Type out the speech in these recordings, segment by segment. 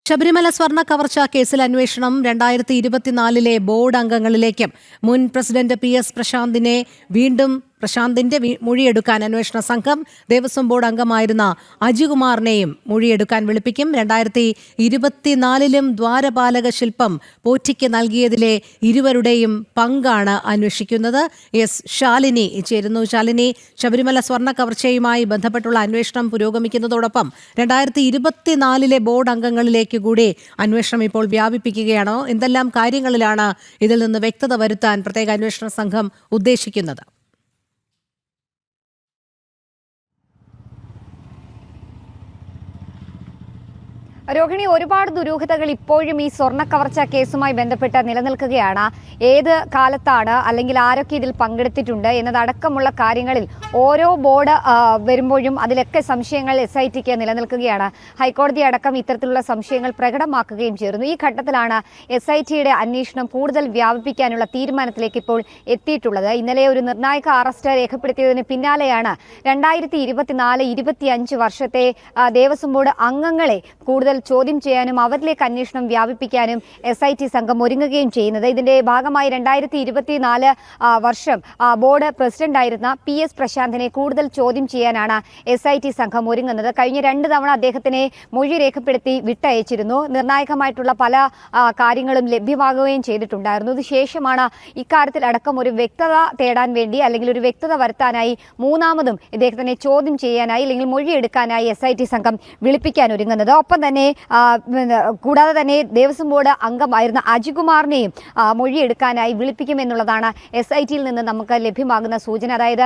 ശബരിമല സ്വർണ്ണ കവർച്ചാ കേസിൽ അന്വേഷണം 2024 ബോർഡ് അംഗങ്ങളിലേക്കും മുൻ പ്രസിഡന്റ് PS പ്രശാന്തിന്റെ മൊഴിയെടുക്കാൻ അന്വേഷണ സംഘം ദേവസ്വം ബോർഡ് അംഗമായിരുന്ന അജികുമാറിനെയും മൊഴിയെടുക്കാൻ വിളിപ്പിക്കും. 2024 ദ്വാരപാലക ശില്പം പോറ്റിക്ക് നൽകിയതിലെ ഇരുവരുടെയും പങ്കാണ് അന്വേഷിക്കുന്നത്. ശാലിനി ചേരുന്നു. ശാലിനി, ശബരിമല സ്വർണ്ണ കവർച്ചയുമായി ബന്ധപ്പെട്ടുള്ള അന്വേഷണം പുരോഗമിക്കുന്നതോടൊപ്പം 2024 ബോർഡ് അംഗങ്ങളിലേക്ക് കൂടി അന്വേഷണം ഇപ്പോൾ വ്യാപിപ്പിക്കുകയാണോ? എന്തെല്ലാം കാര്യങ്ങളിലാണ് ഇതിൽ നിന്ന് വ്യക്തത വരുത്താൻ പ്രത്യേക അന്വേഷണ സംഘം ഉദ്ദേശിക്കുന്നത്? രോഹിണി, ഒരുപാട് ദുരൂഹതകൾ ഇപ്പോഴും ഈ സ്വർണ്ണ കവർച്ച കേസുമായി ബന്ധപ്പെട്ട് നിലനിൽക്കുകയാണ്. ഏത് കാലത്താണ് അല്ലെങ്കിൽ ആരൊക്കെ ഇതിൽ പങ്കെടുത്തിട്ടുണ്ട് എന്നതടക്കമുള്ള കാര്യങ്ങളിൽ ഓരോ ബോർഡ് വരുമ്പോഴും അതിലൊക്കെ സംശയങ്ങൾ SITക്ക് നിലനിൽക്കുകയാണ്. ഹൈക്കോടതി അടക്കം ഇത്തരത്തിലുള്ള സംശയങ്ങൾ പ്രകടമാക്കുകയും ചേർന്നു. ഈ ഘട്ടത്തിലാണ് SITയുടെ അന്വേഷണം കൂടുതൽ വ്യാപിപ്പിക്കാനുള്ള തീരുമാനത്തിലേക്ക് ഇപ്പോൾ എത്തിയിട്ടുള്ളത്. ഇന്നലെ ഒരു നിർണായക അറസ്റ്റ് രേഖപ്പെടുത്തിയതിന് പിന്നാലെയാണ് 2024-25 വർഷത്തെ ദേവസ്വം ബോർഡ് അംഗങ്ങളെ കൂടുതൽ ചോദ്യം ചെയ്യാനും അവരിലേക്ക് അന്വേഷണം വ്യാപിപ്പിക്കാനും SIT സംഘം ഒരുങ്ങുകയും ചെയ്യുന്നത്. ഇതിന്റെ ഭാഗമായി 2024 വർഷം ബോർഡ് പ്രസിഡന്റായിരുന്ന PS പ്രശാന്തിനെ കൂടുതൽ ചോദ്യം ചെയ്യാനാണ് SIT സംഘം ഒരുങ്ങുന്നത്. കഴിഞ്ഞ 2 തവണ അദ്ദേഹത്തിനെ മൊഴി രേഖപ്പെടുത്തി വിട്ടയച്ചിരുന്നു. നിർണായകമായിട്ടുള്ള പല കാര്യങ്ങളും ലഭ്യമാകുകയും ചെയ്തിട്ടുണ്ടായിരുന്നു. ഇതിനുശേഷമാണ് ഇക്കാര്യത്തിൽ അടക്കം ഒരു വ്യക്തത തേടാൻ വേണ്ടി അല്ലെങ്കിൽ ഒരു വ്യക്തത വരുത്താനായി മൂന്നാമതും ഇദ്ദേഹത്തിനെ ചോദ്യം ചെയ്യാനായി അല്ലെങ്കിൽ മൊഴിയെടുക്കാനായി SIT സംഘം വിളിപ്പിക്കാൻ ഒരുങ്ങുന്നത്. ഒപ്പം തന്നെ കൂടാതെ തന്നെ ദേവസ്വം ബോർഡ് അംഗമായിരുന്ന അജികുമാറിനെയും മൊഴിയെടുക്കാനായി വിളിപ്പിക്കുമെന്നുള്ളതാണ് SITയിൽ നിന്ന് നമുക്ക് ലഭ്യമാകുന്ന സൂചന. അതായത്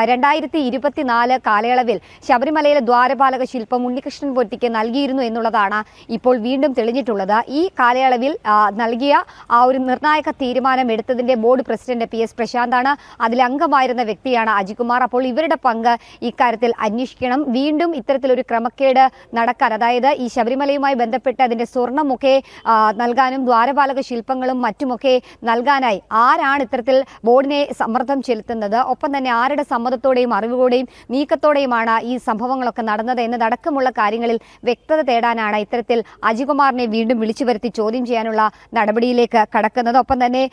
2024 കാലയളവിൽ ശബരിമലയിലെ ദ്വാരപാലക ശില്പം ഉണ്ണികൃഷ്ണൻ പോറ്റിക്ക് നൽകിയിരുന്നു എന്നുള്ളതാണ് ഇപ്പോൾ വീണ്ടും തെളിഞ്ഞിട്ടുള്ളത്. ഈ കാലയളവിൽ നൽകിയ ഒരു നിർണായക തീരുമാനം എടുത്തതിന്റെ ബോർഡ് പ്രസിഡന്റ് PS പ്രശാന്താണ്. അതിലംഗമായിരുന്ന വ്യക്തിയാണ് അജികുമാർ. അപ്പോൾ ഇവരുടെ പങ്ക് ഇക്കാര്യത്തിൽ അന്വേഷിക്കണം. വീണ്ടും ഇത്തരത്തിലൊരു ക്രമക്കേട് നടക്കാൻ, അതായത് ഈ ശബരിമലയുമായി ബന്ധപ്പെട്ട് അതിന്റെ സ്വർണ്ണമൊക്കെ നൽകാനും ദ്വാരപാലക ശില്പങ്ങളും മറ്റുമൊക്കെ നൽകാനായി ആരാണ് ഇത്തരത്തിൽ ബോർഡിനെ സമ്മർദ്ദം ചെലുത്തുന്നത്, ഒപ്പം തന്നെ ആരുടെ സമ്മതത്തോടെയും അറിവുകളോടെയും നീക്കത്തോടെയുമാണ് ഈ സംഭവങ്ങളൊക്കെ നടന്നത് എന്നതടക്കമുള്ള കാര്യങ്ങളിൽ വ്യക്തത തേടാനാണ് ഇത്തരത്തിൽ അജികുമാറിനെ വീണ്ടും വിളിച്ചു വരുത്തി ചോദ്യം ചെയ്യാനുള്ള നടപടിയിലേക്ക് കടക്കുന്നത്. ഒപ്പം തന്നെ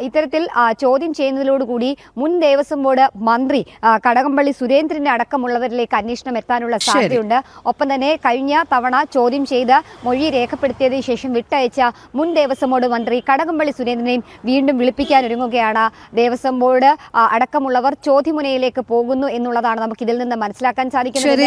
ഇത്തരത്തിൽ ചോദ്യം ചെയ്യുന്നതിലോടുകൂടി മുൻ ദേവസ്വം ബോർഡ് മന്ത്രി കടകംപള്ളി സുരേന്ദ്രന്റെ അടക്കമുള്ളവരിലേക്ക് അന്വേഷണം എത്താനുള്ള സാധ്യതയുണ്ട്. ഒപ്പം തന്നെ കഴിഞ്ഞ തവണ ചോദ്യം ചെയ്ത് മൊഴി രേഖപ്പെടുത്തിയതിനു ശേഷം വിട്ടയച്ച മുൻ ദേവസ്വം ബോർഡ് മന്ത്രി കടകംപള്ളി സുരേന്ദ്രനെയും വീണ്ടും വിളിപ്പിക്കാനൊരുങ്ങുകയാണ് ദേവസ്വം ബോർഡ് അടക്കമുള്ളവർ. ചോദ്യമുനയിലേക്ക് പോകുന്നു എന്നുള്ളതാണ് നമുക്ക് ഇതിൽ നിന്ന് മനസ്സിലാക്കാൻ സാധിക്കുന്നത്.